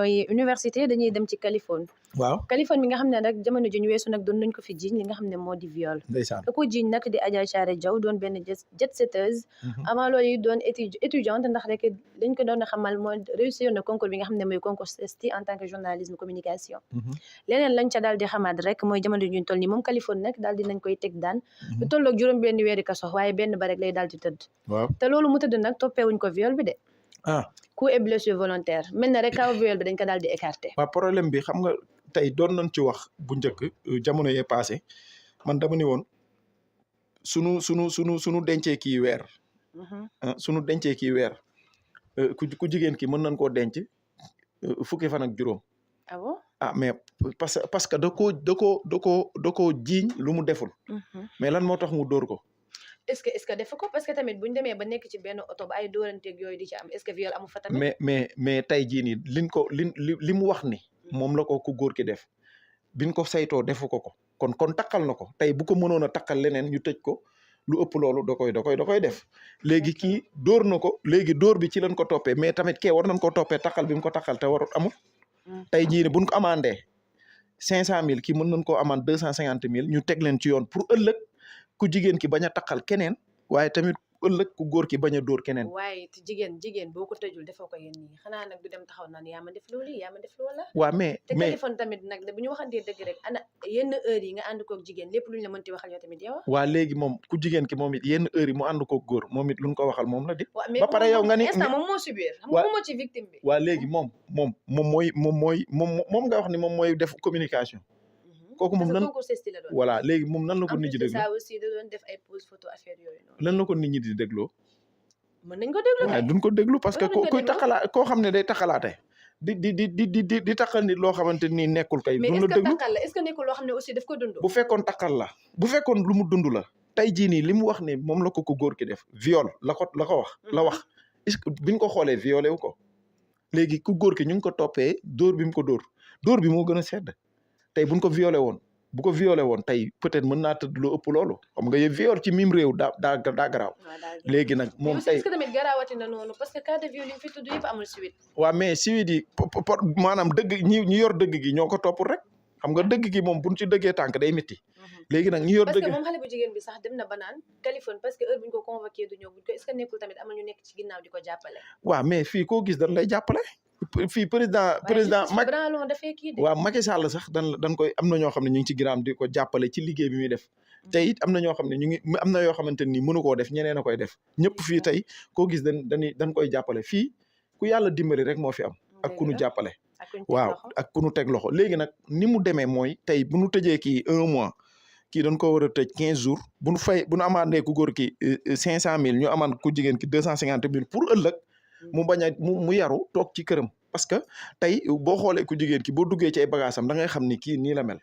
université dañuy dem ci Californie. waaw Californie mi nga xam ne nag jamono ji ñu weesu nag doon nañ ko fi jiiñ li nga xam ne moo di viol. ndeysaan ko jiiñ nag di Adja Thiaré doon benn jet setteuse. avant loolu yi doon étudiante ndax rek dañ ko doon xamal moo réussir na concours bi nga xam ne mooy concours CESTI en tant que journalisme communication. leneen lañ ca daal di xamaat rek mooy jamono ji ñu toll nii moom Californie nag daal di nañ koy teg daan. lu tolloog juróom benn weeri kaso waaye benn ba rek lay daal di tëdd. waaw te loolu mu tëdd nag toppeewuñ ko viol bi de. coup et blessure volontaire mel na rek kaw viol bi dañ ko daal di écarté. waaw problème bi xam nga tey doon nañ ci wax bu njëkk jamono yee passé man dama ni woon sunu dencee kii weer. sunu dencee kii weer ku jigéen ki mën nañ koo denc fukki fan ak juróom. ah bon mais parce que da koo jiiñ lu mu deful. mais lan moo tax mu dóor ko. est-ce que def ko parce que tamit bu ñu demee ba nekk ci benn oto ba ay dóoranteeg yooyu di ci am est-ce que viol amu fa tamit. mais tey jii nii li mu wax ni. moom la ko ku góor ki def. biñ ko saytoo defu ko kon takkal na ko tey bu ko mënoon a takkal leneen ñu tëj ko lu ëpp loolu da koy def. léegi kii dóor na ko léegi dóor bi ci lañ ko toppee mais tamit kee war nañ ko toppee takkal bi mu ko takkal te warut amul. tey jii nii buñ ko amandee 500000 kii mën nañ koo amande 250000 ñu teg leen ci yoon pour ëllëg. ku jigéen ki bañ a takkal keneen waaye tamit ëllëg ku góor ki bañ a dóor keneen. waaye jigéen boo ko tëjul defoo ko yéen ñii xanaa nag du dem taxaw naan yaa ma def loolu yaa ma def loola. waaw mais te téléphone tamit nag bu ñu waxantee dëgg rek ana yenn heure yi nga ànd koog jigéen lépp lu ñu la mënti waxal yow tamit yow. waa léegi moom ku jigéen ki moom it yenn heure yi mu ànd koog góor moom it lu ñu ko waxal moom la di. ba pare yow nga ni instant moom moo subir. xam nga moo ci victime bi. waa léegi moom nga wax ni moom mooy def communication. kooku moom nan voilà léegi moom nan la ko nit ñi dégloo ça aussi da doon def ay pose photo affaire yooyu noonu. lan la ko nit ñi di dégloo. mën nañ ko déglu waaye duñ ko déglu parce que kuy taxalaa koo xam ne day taxalaate di taxal nit loo xamante ni nekkul kay. duñ la déglu mais est-ce que nekkul loo xam ne aussi daf ko dund. bu fekkoon taxal la bu fekkoon lu mu dund la tey jii nii li mu wax ne moom la ko góor ki def viol la ko wax est-ce que biñ ko xoolee violé wu ko léegi ku góor ki ñu ngi ko toppee dóor bi mu ko dóor bi moo gën a sedd. tey buñ ko violé woon tey peut-être mën naa tëdd lu ëpp loolu xam nga yow viol ci mim réew daa garaaw. léegi nag moom tey est-ce que tamit garaawati na noonu parce que cas de viol yi fi tudd yëpp amul suite. waaw mais suite yi maanaam dëgg ñi yor dëgg gi ñoo ko topp rek xam nga dëgg gi moom buñ ci dëggee tànk day métti. léegi nag ñi yor dëgg parce que moom xale bu jigéen bi sax dem na ba naan Californie parce que heure bu ñu ko convoqué du ñëw buñ ko est-ce que nekkul tamit am na ñu nekk ci ginnaaw di ko jàppale. waaw mais fii koo gis dañ lay jàppale. fii président waaw Macky Sall sax dañ koy am na ñoo xam ne ñu ngi ci ginnaawam di ko jàppale ci liggéey bi muy def te it am na ñoo xam ne am na yoo xamante ni mënu koo def ñeneen a koy def ñëpp fii tey koo gis dañ koy jàppale fii ku yàlla dimbali rek moo fi am ak ku nu jàppale waaw ak ku nu teg loxo léegi nag ni mu demee mooy tey bu nu tëjee kii 1 mois kii dañ ko war a tëj 15 jours bu nu amandee ku góor ki 500000 ñu amand ku jigéen ki 250000 pour ëllëg mu bañ a mu yaru toog ci këram parce que tey boo xoolee ku jigéen ki boo duggee ci ay bagages am da ngay xam ni kii nii la mel.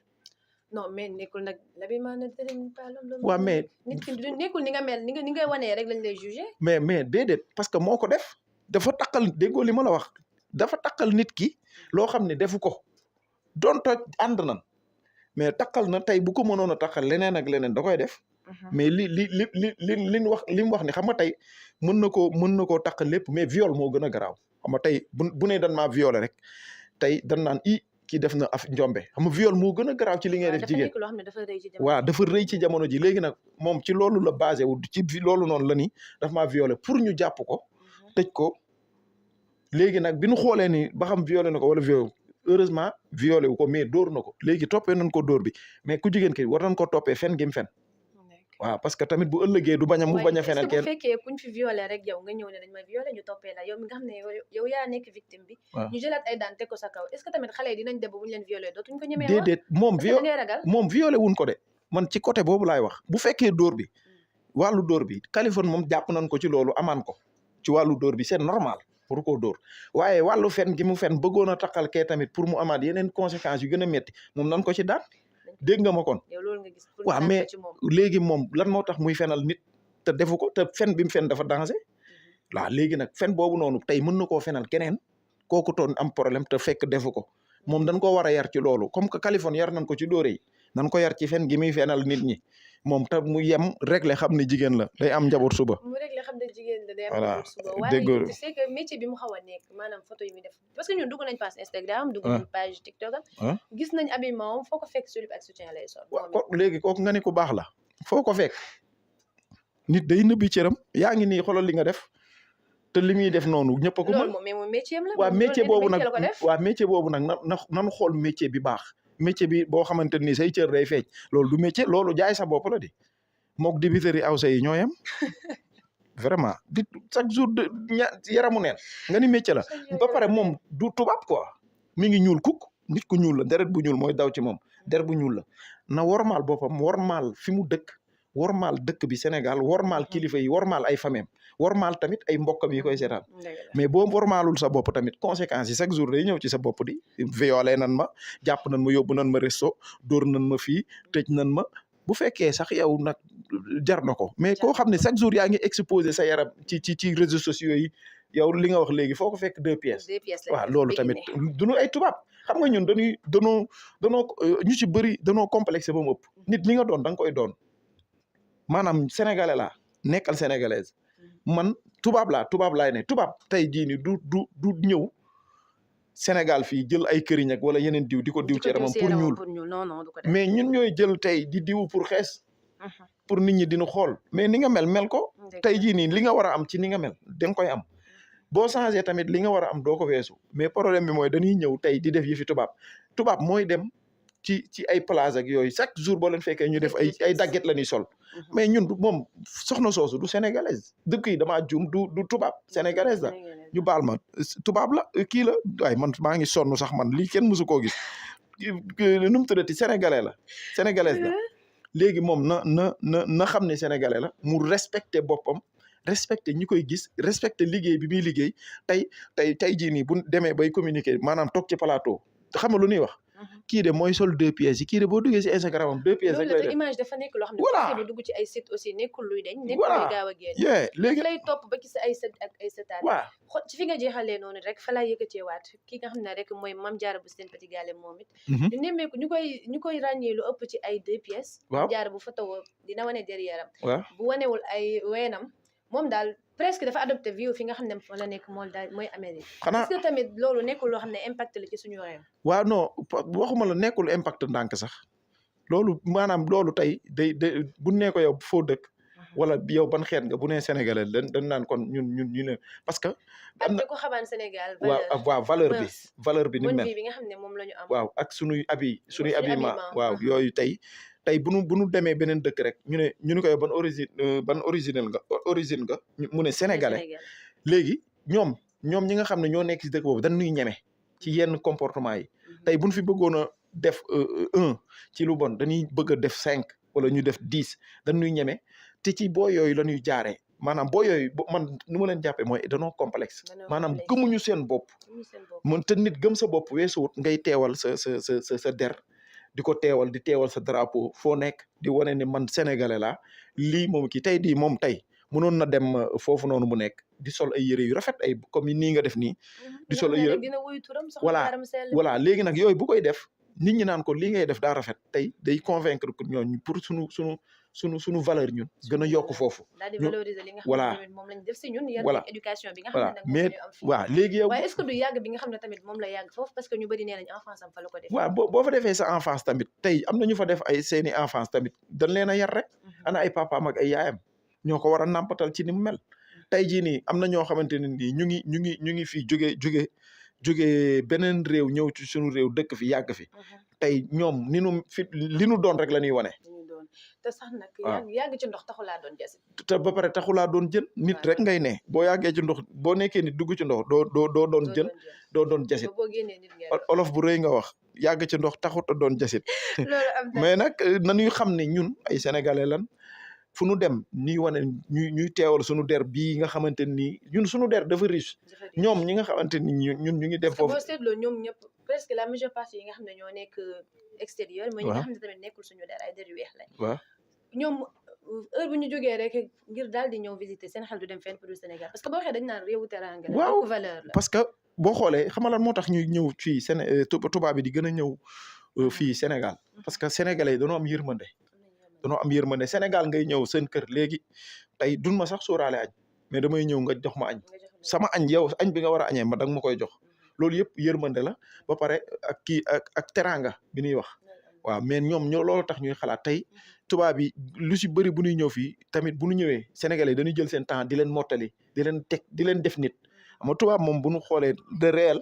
non mais nekkul nag l'habillement ne détermine pas l'homme. waaw mais nekkul ni nga mel ni nga wanee rek lañ lay juger. mais déedéet parce que moo ko def dafa takkal déggoo li ma la wax dafa takkal nit ki loo xam ne defu ko doon toj ànd nan mais takkal na tey bu ko mënoon a takkal leneen ak leneen da koy def. mais li mu wax ni xam nga tey mën na koo takkal lépp mais viol moo gën a garaaw xam nga tey bu ne dan maa violé rek tey dan naan kii def na njombe xam nga viol moo gën a garaaw ci li ngay def jigéen waaw dafa rëy ci jamono ji léegi nag moom ci loolu la basé wu ci loolu noonu la ni daf maa violé pour ñu jàpp ko tëj ko léegi nag bi ñu xoolee ni ba xam violé na ko wala violé heureusement violé wu ko mais dóor na ko léegi toppee nañ ko dóor bi mais ku jigéen ki war nañ ko toppee fen gim fen waaw parce que tamit bu ëllëgee du bañ a fenal kenn. bu fekkee kuñ fi violé rek yow nga ñëw ne dañ ma violé ñu toppee la yow mi nga xam ne yow yaa nekk victime bi. ñu jëlaat ay daan teg ko sa kaw est-ce que tamit xale yi dinañ dem ba bu ñu leen violé dootuñ ko ñemee wax. déedéet moom violé wuñ ko de man ci côté boobu laay wax bu fekkee dóor bi wàllu dóor bi Californie moom jàpp nañ ko ci loolu amaan ko ci wàllu dóor bi c'est normal pour koo dóor waaye wàllu fen gi mu fen bëggoon a takkal kee tamit pour mu amaat yeneen conséquences yu gën a métti moom nan ko ci daan dégg nga ma kon. waaw mais léegi moom lan moo tax muy fenal nit te defu ko te fen bi mu fen dafa danger waaw léegi nag fen boobu noonu tey mën na koo fenal keneen kooku toon am problème te fekk defu ko moom dañ ko war a yar ci loolu comme que Californie yar nañ ko ci dóore yi nan ko yar ci fen gi muy fenal nit ñi moom tam mu yem réglé xam ne jigéen la day am njaboot suba. mu réglé xam ne jigéen la day am voilà njaboot suba. dégg waaye c'est que métier bi mu xaw a nekk maanaam photo yi muy def parce que ñun dugg nañ page Instagram. dugg nañ page TikTok am. gis nañ habillement foo ko fekk slip ak soutien lay sol. waaw léegi kooku nga ne ku baax la foo ko fekk nit day nëbbi cëram yaa ngi nii xoolal li nga def te li muy def noonu ñëpp a ko mën. loolu moom mais moom métier am la. waaw métier boobu nag waaw métier boobu nag nanu xool métier bi baax métier bi boo xamante ni say cër day feeñ loolu du métier loolu jaay sa bopp la di mook dibiteri awsa yi ñoo yem vraiment di chaque jour de yaramu neen nga ni métier la ba pare moom du tubaab quoi mi ngi ñuul kuk nit ku ñuul la deret bu ñuul mooy daw ci moom deret bu ñuul la na wormaal boppam wormaal fi mu dëkk wormaal dëkk bi Sénégal wormaal kilifa yi wormaal ay famem wormaal tamit ay mbokkam yi koy seetaan mais boo wormaalul sa bopp tamit conséquences yi chaque jour day ñëw ci sa bopp di violé nan ma jàpp nan ma yóbbu nan ma resto dóor nan ma fii tëj nan ma bu fekkee sax yow nag jar na ko mais koo xam ne chaque jour yaa ngi exposé sa yaram ci réseaux sociaux yi yow li nga wax léegi foo ko fekk 2 pièces waaw loolu tamit duñu ay tubaab xam nga ñun danoo ñu ci bëri danoo complexé ba mu ëpp nit li nga doon da nga koy doon maanaam sénégalais laa nekkal sénégalaise man tubaab laay ne tubaab tey jii ni du ñëw Sénégal fii jël ay këriñ ak wala yeneen diw di ko diw ci yaramam pour ñuul mais ñun ñooy jël tey di diw pour xees pour nit ñi dinu xool mais ni nga mel ko tey jii nii li nga war a am ci ni nga mel da nga koy am boo changé tamit li nga war a am doo ko weesu mais problème bi mooy dañuy ñëw tey di def yëfi tubaab mooy dem ci ay plage ak yooyu chaque jour boo leen fekkee ñu def ay dagget la ñuy sol mais ñun moom soxna soosu du sénégalaise dëkk yi damaa juum du tubaab sénégalaise la ñu baal ma tubaab la kii la waaye man maa ngi sonn sax man lii kenn mësu koo gis nu mu tuddati sénégalaise la léegi moom na xam ne sénégalais la mu respecté boppam respecté ñi koy gis respecté liggéey bi muy liggéey tey jii nii bu demee bay communiquer maanaam toog ci plateau xam nga lu ñuy wax kii de mooy sol 2 pièces yi kii de boo duggee si Instagram am 2 pièces rek lay def image dafa nekk loo xam ne voilà bu dugg ci ay site aussi nekkul luy dañ nekkul luy gaaw a génn léegi lay topp ba ci sa ay set ak ay setaat waaw xot ci fi nga jeexalee noonu rek fa laa yëkkatee waat ki nga xam ne rek mooy Mame Diarra bu Sen P'tit Gallé moom it ñu nemmeeku ñu koy ràññee lu ëpp ci ay 2 pièces Mame Diarra bu photo dina wane derrière am waaw bu wanewul ay weenam moom daal presque dafa adopté vie fi nga xam ne la nekk moom daal mooy Amérique xanaa est-ce que tamit loolu nekkul loo xam ne impact la ci suñu réew waaw non waxuma la nekkul impact ndànk sax loolu maanaam loolu tey day bu ne ko yow foo dëkk wala yow ban xeet nga bu nee sénégalais dañ naan kon ñu ne parce que am na ko xamaan Sénégal waaw valeur bi ni mel bi nga xam ne moom la ñu am waaw ak suñuy habillement waaw yooyu tey bu nu demee beneen dëkk rek ñu ne ko yow ban origine nga mu ne sénégalais léegi ñoom ñi nga xam ne ñoo nekk ci dëkk boobu dañ ñuy ñeme ci yenn comportement yi tey buñ fi bëggoon a def 1 ci lu bon dañuy bëgg a def 5 wala ñu def 10 dañ ñuy ñeme te ci boo yooyu la ñuy jaaree maanaam boo yooyu man nu ma leen jàppee mooy danoo complexe maanaam gëmuñu seen bopp mën te nit gëm sa bopp weesuwut ngay teewal sa der di ko teewal di teewal sa drapeau foo nekk di wane ne man sénégalais la lii moom kii tey di moom tey mënoon na dem foofu noonu mu nekk di sol ay yére yu rafet ay comme nii nga def nii di sol ay yére voilà léegi nag yooyu bu koy def nit ñi naan ko lii ngay def daa rafet tey day convaincre que ñooñu pour suñu valeur ñun gën a yokk foofu voilà moom lañ def si ñun voilà éducation bi nga xam ne nag mais waaw léegi yow waaye est-ce que du yàgg bi nga xam ne tamit moom la yàgg foofu parce que ñu bëri nee nañ enfance am fa la ko def waaw boo fa defee sa enfance tamit tey am na ñu fa def ay seeni enfance tamit dañ leen a yar rek ana ay papaam ak ay yaayam ñoo ko war a nàmpatal ci ni mu mel tey jii nii am na ñoo xamante ne nii ñu ngi fii jóge beneen réew ñëw ci suñu réew dëkk fi yàgg fi tey ñoom li nu doon rek la ñuy wane te sax nag yàgg ci ndox taxulaa doon jasit te ba pare taxulaa doon jën nit rek ngay ne boo yàggee ci ndox boo nekkee nit dugg ci ndox doo doon jën doo doon jasit olof bu rëy nga wax yàgg ci ndox taxut a doon jasit mais nag nañuy xam ne ñun ay sénégalais lan fu nu dem ñuy wane ñuy teewal suñu der bii nga xamante ni ñun suñu der dafa riche ñoom ñi nga xamante ni ñun ñu ngi dem foofu boo seetloo ñoom ñëpp presque la majeure partie yi nga xam ne ñoo nekk extérieur mooy ñi nga xam ne tamit nekkul suñu der ay der yu weex lañ waaw ñoom heure bu ñu jógee rek ngir daal di ñëw visiter seen xel du dem fenn pour du Sénégal parce que boo waxee dañ naan réewu teranga la waaw valeur la parce que boo xoolee xam nga lan moo tax ñuy ñëw fii tubaab bi di gën a ñëw fii Sénégal parce que sénégalais yi dañoo am yërmande danoo am yërmande Sénégal ngay ñëw seen kër léegi tey dun ma sax sóoraale añ mais damay ñëw nga jox ma añ sama añ yow añ bi nga war a añee ma danga ma koy jox loolu yëpp yërmande la ba pare ak kii ak teranga bi ñuy wax waaw mais ñoom ñoo loolu tax ñuy xalaat tey tubaab yi lu si bëri bu ñuy ñëw fii tamit bu ñu ñëwee Sénégalais dañuy jël seen temps di leen mottali di leen teg di leen def nit ama tubaab moom bu ñu xoolee de réel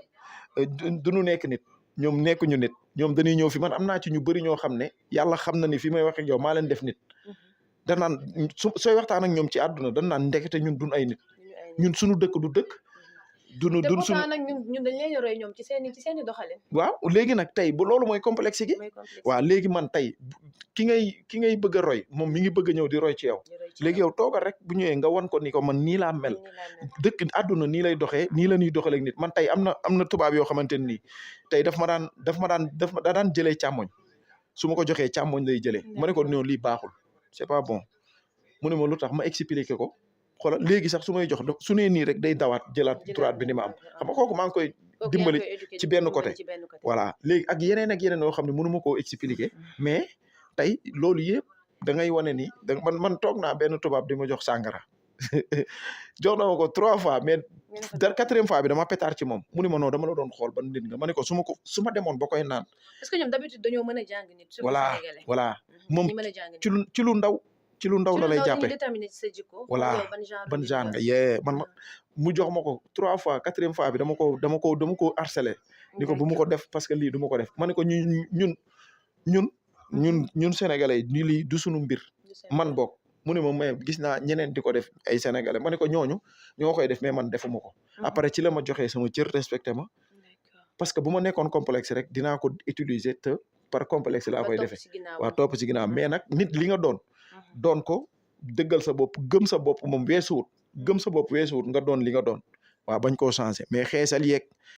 du ñu nekk nit ñoom nekkuñu nit ñoom dañuy ñëw fi man am naa ci ñu bëri ñoo xam ne yàlla xam na ni fi may wax ak yow maa leen def nit da naan sooy waxtaan ak ñoom ci àdduna dañ naan ndekete ñun duñ ay nit ñun suñu dëkk du dëkk dunu te dun suñu pourtant nag ñun dañ leen roy ñoom ci seeni doxalin. waaw léegi nag tey bu loolu mooy complexe gi waaw léegi man tey ki ngay bëgg a roy moom mi ngi bëgg a ñëw di roy ci yow léegi yow toogal rek bu ñëwee nga wan ko ni ko man nii laa mel dëkk àdduna nii lay doxee nii la ñuy doxalee nit man tey am na tubaab yoo xamante ne nii tey daf ma daan jëlee càmmoñ su ma ko joxee càmmoñ lay jëlee ma ne ko non lii baaxul c'est pas bon mu ne ma lu tax ma expliquer ko xoolal léegi sax su may jox su nee nii rek day dawaat jëlaat droite bi ni ma am xam nga kooku maa ngi koy dimbali ci benn côté voilà léegi ak yeneen yoo xam ne mënu ma koo expliquer mais tey loolu yëpp da ngay wane ni man toog naa benn tubaab di ma jox sàngara jox na ma ko 3 fois mais da 4e fois bi dama pétard ci moom mu ne ma non dama la doon xool ban nit nga ma ne ko su ma demoon ba koy naan parce que ñoom d'habitude dañoo mën a jàng nit voilà moom ci lu ndaw la lay jàppee voilà ban genre nga yee man mu jox ma ko 3 fois 4e fois bi dama ko harcelé ni ko bu ma ko def parce que lii du ma ko def ma ne ko ñun sénégalais ni lii du sunu mbir man bokk mu ne ma mais gis naa ñeneen di ko def ay sénégalais ma ne ko ñooñu ñoo koy def mais man defuma ko après ci la ma joxee sama cër respecté ma parce que bu ma nekkoon complexe rek dinaa ko utiliser te par complexe laa koy defee waaw topp ci ginnaaw mais nag nit li nga doon ko dëggal sa bopp gëm sa bopp moom weesuwut nga doon li nga doon waaw bañ koo changé mais xeesal yeeg